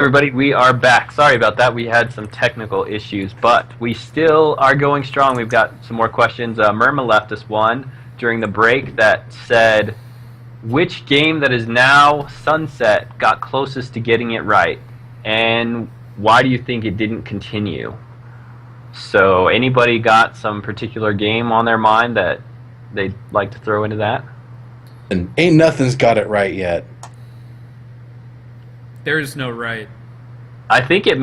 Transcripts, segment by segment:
Everybody, we are back. Sorry about that. We had some technical issues, but we still are going strong. We've got some more questions. Myrma left us one during the break that said, which game that is now sunset got closest to getting it right? And why do you think it didn't continue? So anybody got some particular game on their mind that they'd like to throw into that? And ain't nothing's got it right yet. There is no right. I think it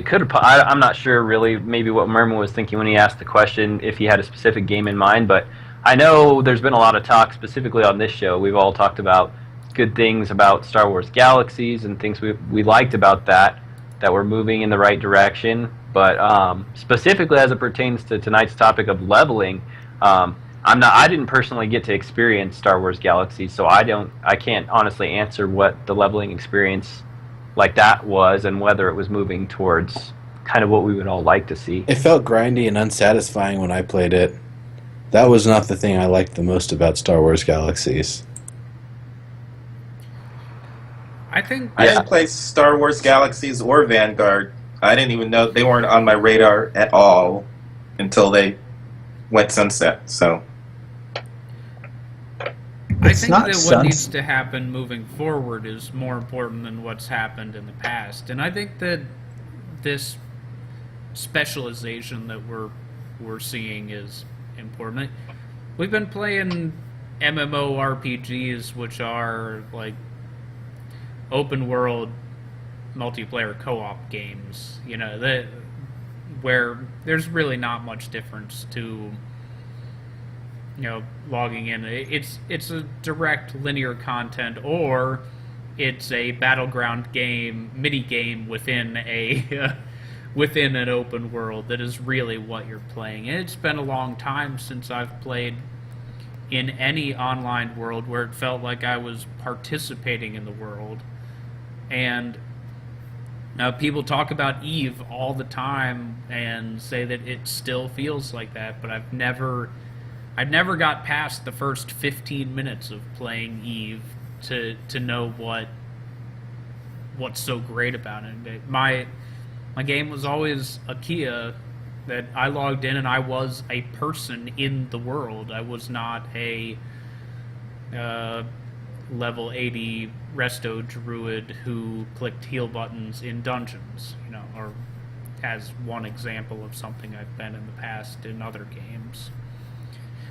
could have, I'm not sure really maybe what Merman was thinking when he asked the question, if he had a specific game in mind, but I know there's been a lot of talk specifically on this show. We've all talked about good things about Star Wars Galaxies and things we liked about that we're moving in the right direction, but specifically as it pertains to tonight's topic of leveling, I didn't personally get to experience Star Wars Galaxies, so I can't honestly answer what the leveling experience like that was and whether it was moving towards kind of what we would all like to see. It felt grindy and unsatisfying when I played it. That was not the thing I liked the most about Star Wars Galaxies. I think I didn't play Star Wars Galaxies or Vanguard. I didn't even know they weren't on my radar at all until they went sunset. So I think that what needs to happen moving forward is more important than what's happened in the past. And I think that this specialization that we're seeing is important. We've been playing MMO RPGs, which are like open world multiplayer co-op games, where there's really not much difference to logging in. It's a direct linear content, or it's a battleground game, mini game within a within an open world that is really what you're playing. And it's been a long time since I've played in any online world where it felt like I was participating in the world. And people talk about Eve all the time and say that it still feels like that, but I've never got past the first 15 minutes of playing Eve to know what's so great about it. My game was always a Kia, that I logged in and I was a person in the world. I was not a level 80 resto druid who clicked heal buttons in dungeons, or as one example of something I've been in the past in other games.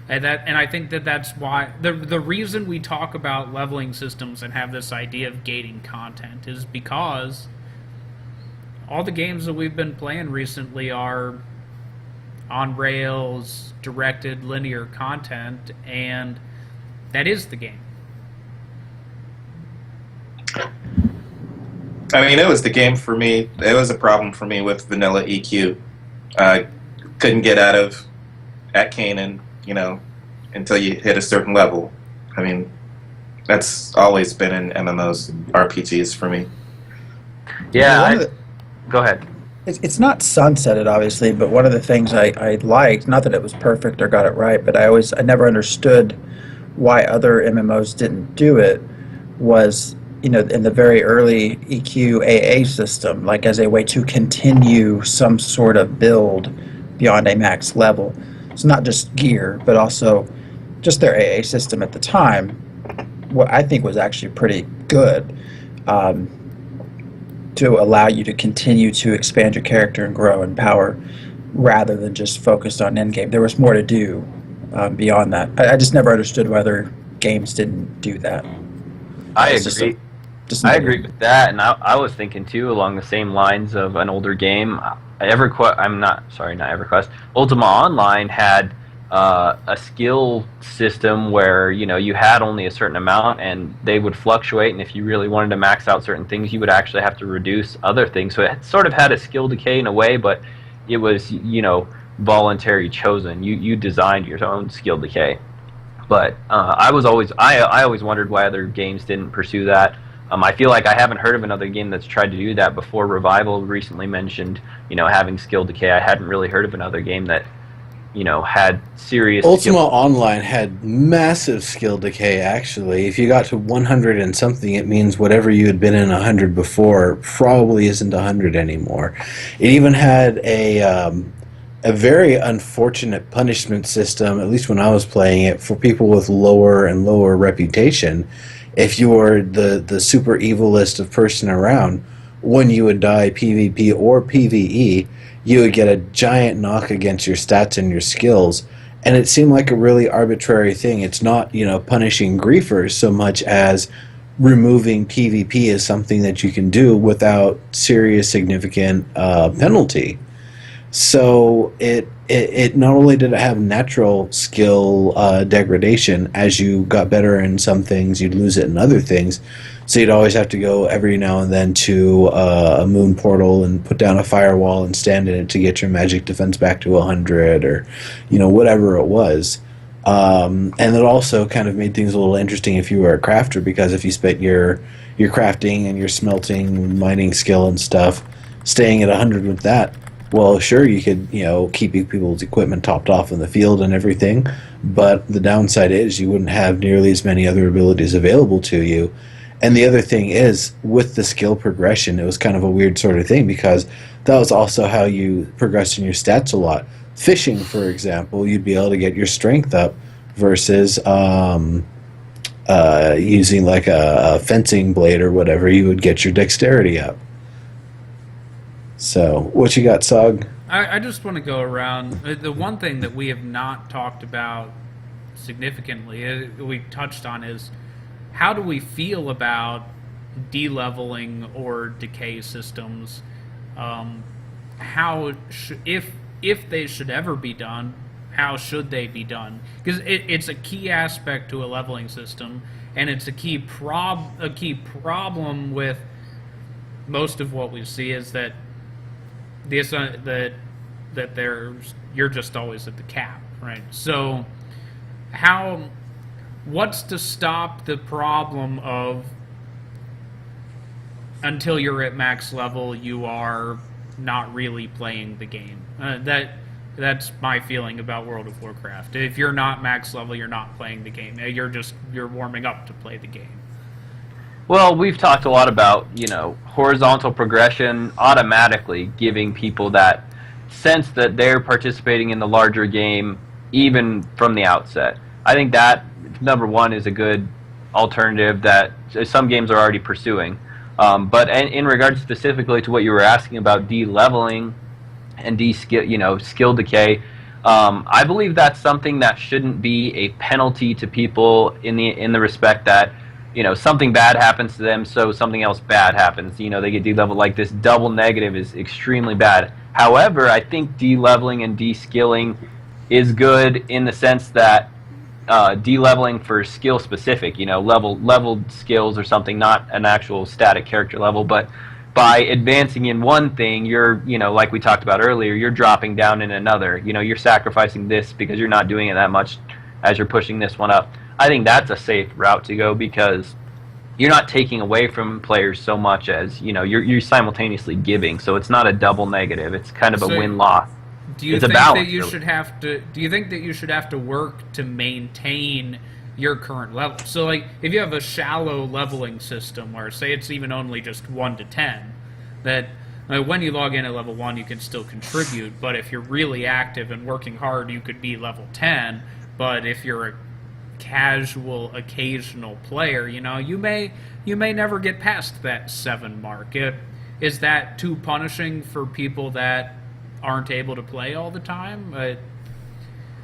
And I think that's why the reason we talk about leveling systems and have this idea of gating content is because all the games that we've been playing recently are on rails, directed linear content, and that is the game. I mean, it was the game for me. It was a problem for me with vanilla EQ. I couldn't get out of at Kanan, until you hit a certain level. I mean, that's always been in MMOs, RPGs for me. Yeah, go ahead. It's not sunsetted, obviously, but one of the things I liked, not that it was perfect or got it right, but I never understood why other MMOs didn't do it, was in the very early EQ AA system, like as a way to continue some sort of build beyond a max level. It's not just gear, but also just their AA system at the time, what I think was actually pretty good, to allow you to continue to expand your character and grow in power rather than just focused on endgame. There was more to do beyond that. I just never understood why other games didn't do that. I agree. I agree with that, and I was thinking too along the same lines of an older game. Not EverQuest. Ultima Online had a skill system where you had only a certain amount, and they would fluctuate. And if you really wanted to max out certain things, you would actually have to reduce other things. So it sort of had a skill decay in a way, but it was voluntary chosen. You designed your own skill decay. But I always wondered why other games didn't pursue that. I feel like I haven't heard of another game that's tried to do that before. Revival recently mentioned, having skill decay. I hadn't really heard of another game that had serious Ultima skill. Online had massive skill decay, actually. If you got to 100 and something, it means whatever you had been in 100 before probably isn't 100 anymore. It even had a very unfortunate punishment system, at least when I was playing it, for people with lower and lower reputation. If you were the super evilest of person around, when you would die PvP or PvE, you would get a giant knock against your stats and your skills. And it seemed like a really arbitrary thing. It's not, punishing griefers so much as removing PvP as something that you can do without serious significant penalty. So it not only did it have natural skill degradation, as you got better in some things, you'd lose it in other things. So you'd always have to go every now and then to a moon portal and put down a firewall and stand in it to get your magic defense back to 100 or, whatever it was. And it also kind of made things a little interesting if you were a crafter, because if you spent your crafting and your smelting, mining skill and stuff, staying at 100 with that, well, sure, you could, keep people's equipment topped off in the field and everything, but the downside is you wouldn't have nearly as many other abilities available to you. And the other thing is, with the skill progression, it was kind of a weird sort of thing, because that was also how you progressed in your stats a lot. Fishing, for example, you'd be able to get your strength up versus using like a fencing blade or whatever, you would get your dexterity up. So, what you got, Sog? I just want to go around. The one thing that we have not talked about significantly, we touched on, is how do we feel about de-leveling or decay systems? If they should ever be done, how should they be done? Because it's a key aspect to a leveling system, and it's a key problem with most of what we see is that you're just always at the cap, right? So what's to stop the problem of until you're at max level you are not really playing the game? That's my feeling about World of Warcraft. If you're not max level, you're not playing the game. You're warming up to play the game. Well, we've talked a lot about, horizontal progression automatically giving people that sense that they're participating in the larger game even from the outset. I think that, number one, is a good alternative that some games are already pursuing. But in regards specifically to what you were asking about de-leveling and skill decay, I believe that's something that shouldn't be a penalty to people in the respect that something bad happens to them, so something else bad happens. They get de-leveled. Like, this double negative is extremely bad. However, I think de-leveling and de-skilling is good in the sense that de-leveling for skill specific, leveled skills or something, not an actual static character level, but by advancing in one thing, you're, like we talked about earlier, you're dropping down in another. You're sacrificing this because you're not doing it that much as you're pushing this one up. I think that's a safe route to go, because you're not taking away from players so much as you're simultaneously giving. So it's not a double negative. It's kind of a win-loss. Do you think that you should have to? Do you think that you should have to work to maintain your current level? So, like, if you have a shallow leveling system, or say it's even only just 1 to 10, that when you log in at level 1, you can still contribute. But if you're really active and working hard, you could be level 10. But if you're a casual, occasional player, you may never get past that 7 mark. Is that too punishing for people that aren't able to play all the time?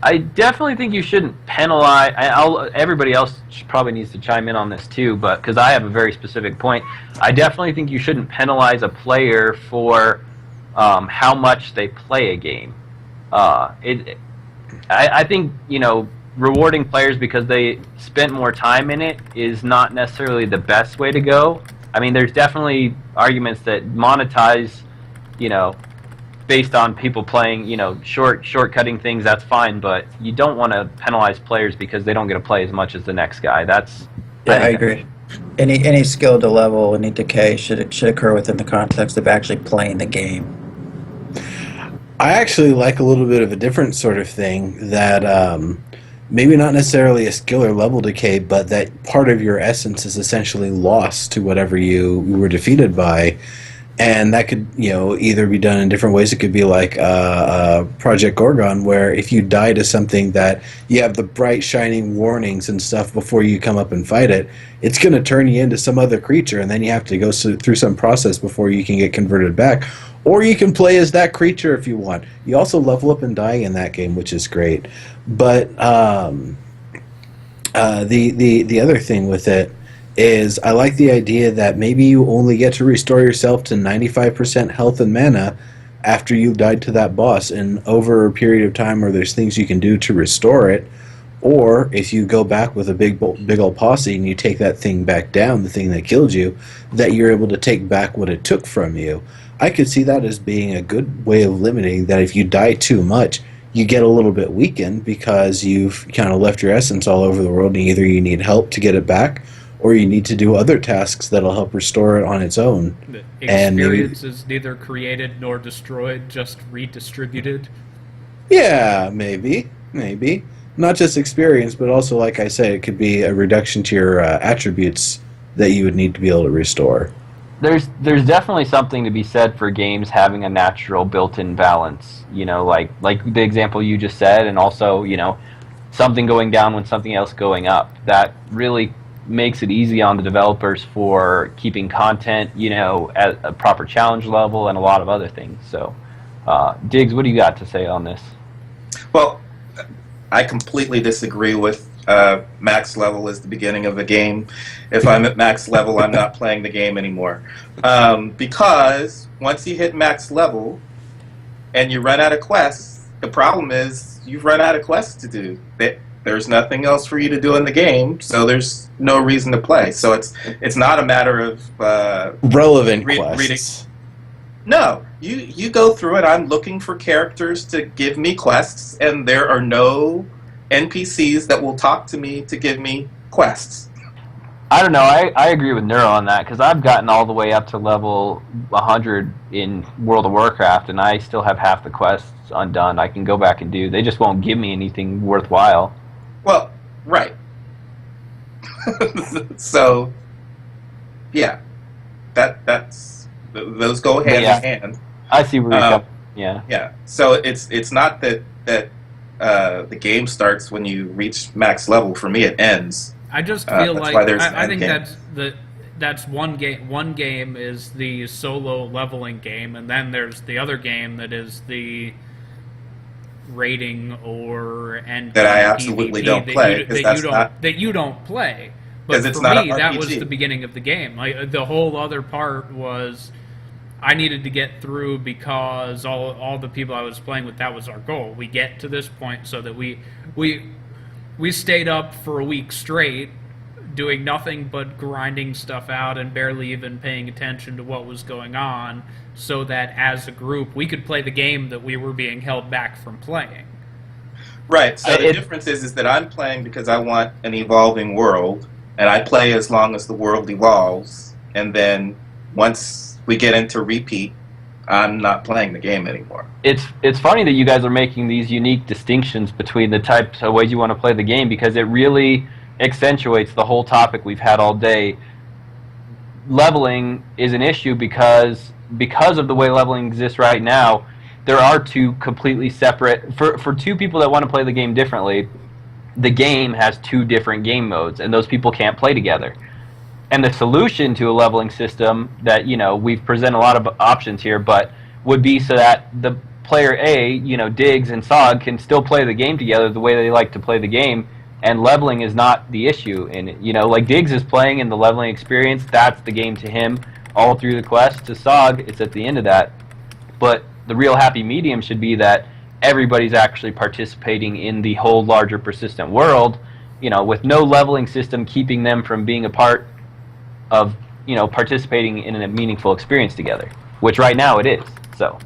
I definitely think you shouldn't penalize. Everybody else probably needs to chime in on this too, but because I have a very specific point, I definitely think you shouldn't penalize a player for how much they play a game. I think rewarding players because they spent more time in it is not necessarily the best way to go. I mean, there's definitely arguments that monetize, based on people playing, shortcutting things. That's fine, but you don't want to penalize players because they don't get to play as much as the next guy. I agree. Any skill to level, any decay should occur within the context of actually playing the game. I actually like a little bit of a different sort of thing that maybe not necessarily a skill or level decay, but that part of your essence is essentially lost to whatever you were defeated by. And that could, either be done in different ways. It could be like Project Gorgon, where if you die to something that you have the bright shining warnings and stuff before you come up and fight it, it's going to turn you into some other creature, and then you have to go through some process before you can get converted back. Or you can play as that creature if you want. You also level up and die in that game, which is great. But the other thing with it is I like the idea that maybe you only get to restore yourself to 95% health and mana after you've died to that boss, and over a period of time where there's things you can do to restore it, or if you go back with a big old posse and you take that thing back down, the thing that killed you, that you're able to take back what it took from you. I could see that as being a good way of limiting that if you die too much, you get a little bit weakened because you've kind of left your essence all over the world, and either you need help to get it back, or you need to do other tasks that'll help restore it on its own. The experience is neither created nor destroyed, just redistributed. Yeah, maybe. Not just experience, but also, like I said, it could be a reduction to your attributes that you would need to be able to restore. There's definitely something to be said for games having a natural built-in balance. Like the example you just said, and also, something going down when something else going up. That really makes it easy on the developers for keeping content, at a proper challenge level and a lot of other things. So, Diggs, what do you got to say on this? Well, I completely disagree with max level is the beginning of a game. If I'm at max level, I'm not playing the game anymore. Because once you hit max level and you run out of quests, the problem is you've run out of quests to do. There's nothing else for you to do in the game, so there's no reason to play. So it's not a matter of relevant quests. No, you go through it. I'm looking for characters to give me quests, and there are no NPCs that will talk to me to give me quests. I don't know. I agree with Neuro on that, because I've gotten all the way up to level 100 in World of Warcraft, and I still have half the quests undone. I can go back and do. They just won't give me anything worthwhile. Well, right. So, yeah, that's those go hand in hand. I see where you're coming. Yeah. Yeah. So it's not that the game starts when you reach max level. For me, it ends. I just feel like I think that's one game. One game is the solo leveling game, and then there's the other game that is the rating or end that I absolutely don't play that you don't play. But for me, that was the beginning of the game. Like, the whole other part was I needed to get through because all the people I was playing with, that was our goal. We get to this point so that we stayed up for a week straight doing nothing but grinding stuff out and barely even paying attention to what was going on, so that as a group we could play the game that we were being held back from playing. Right. So the difference is that I'm playing because I want an evolving world, and I play as long as the world evolves, and then once we get into repeat, I'm not playing the game anymore. It's funny that you guys are making these unique distinctions between the types of ways you want to play the game, because it really accentuates the whole topic we've had all day. Leveling is an issue because of the way leveling exists right now. There are two completely separate, for two people that want to play the game differently, the game has two different game modes, and those people can't play together. And the solution to a leveling system that, we've presented a lot of options here, but would be so that the player A, Diggs and Sog, can still play the game together the way they like to play the game, and leveling is not the issue in it. Like Diggs is playing in the leveling experience, that's the game to him, all through the quest. To Sog, it's at the end of that. But the real happy medium should be that everybody's actually participating in the whole larger persistent world, with no leveling system keeping them from being a part of, participating in a meaningful experience together, which right now it is. So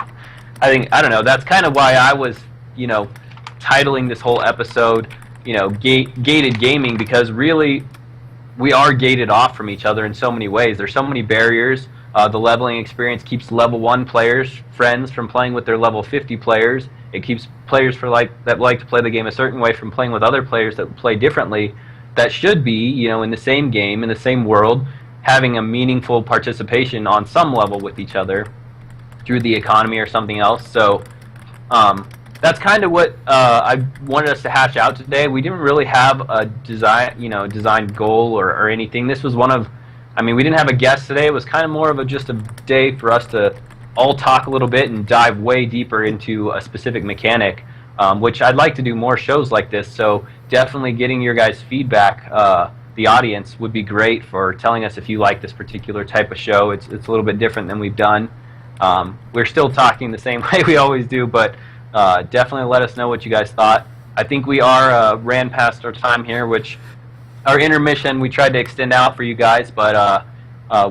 I don't know, that's kind of why I was, titling this whole episode, gated gaming, because really we are gated off from each other in so many ways. There's so many barriers The leveling experience keeps level 1 players, friends, from playing with their level 50 players. It keeps players that like to play the game a certain way from playing with other players that play differently, that should be, in the same game, in the same world, having a meaningful participation on some level with each other through the economy or something else. So that's kind of what I wanted us to hash out today. We didn't really have a design goal or anything. This was we didn't have a guest today. It was kind of more of just a day for us to all talk a little bit and dive way deeper into a specific mechanic, which I'd like to do more shows like this. So definitely getting your guys' feedback, the audience, would be great for telling us if you like this particular type of show. It's a little bit different than we've done. We're still talking the same way we always do, but definitely let us know what you guys thought. I think we ran past our time here, which our intermission we tried to extend out for you guys, but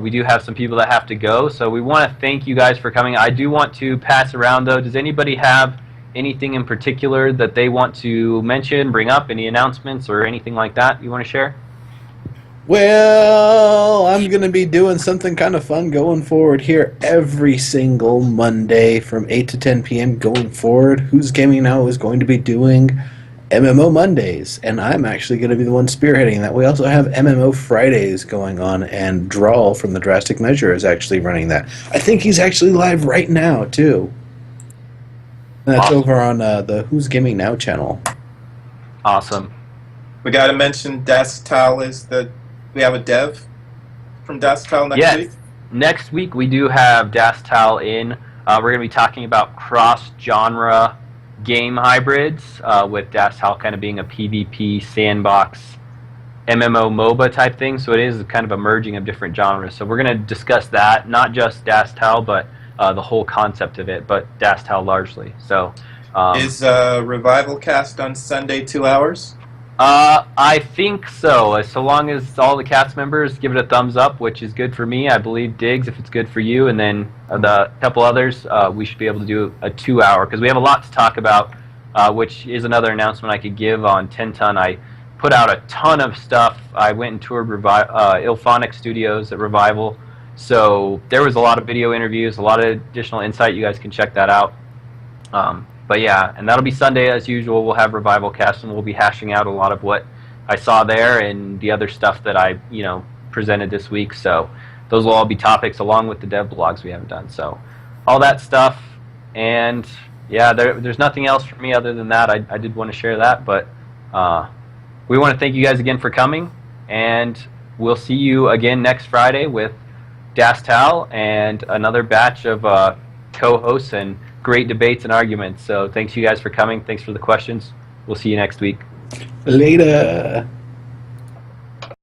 we do have some people that have to go, so we want to thank you guys for coming. I do want to pass around, though. Does anybody have anything in particular that they want to mention, bring up, any announcements or anything like that you want to share? Well, I'm going to be doing something kind of fun going forward here every single Monday from 8 to 10 p.m. going forward. Who's Gaming Now is going to be doing MMO Mondays, and I'm actually going to be the one spearheading that. We also have MMO Fridays going on, and Drawl from the Drastic Measure is actually running that. I think he's actually live right now, too. And that's over on the Who's Gaming Now channel. Awesome. We got to mention Dastal we have a dev from Dastal next week? Next week we do have Dastal in. We're going to be talking about cross-genre game hybrids, with Dastal kind of being a PvP sandbox MMO MOBA type thing. So it is kind of a merging of different genres. So we're going to discuss that, not just Dastal, but the whole concept of it, but Dastal largely. So is Revival Cast on Sunday 2 hours? I think so. So long as all the cast members give it a thumbs up, which is good for me. I believe Diggs, if it's good for you, and then the couple others, we should be able to do a 2 hour, because we have a lot to talk about, which is another announcement I could give on 10 Ton. I put out a ton of stuff. I went and toured Ilphonic Studios at Revival, so there was a lot of video interviews, a lot of additional insight. You guys can check that out. But yeah, and that'll be Sunday as usual. We'll have Revival Cast, and we'll be hashing out a lot of what I saw there and the other stuff that I, presented this week. So those will all be topics along with the dev blogs we haven't done. So all that stuff, and yeah, there's nothing else for me other than that. I did want to share that, but we want to thank you guys again for coming, and we'll see you again next Friday with Dastal and another batch of co-hosts and great debates and arguments. So thanks you guys for coming. Thanks for the questions. We'll see you next week. Later.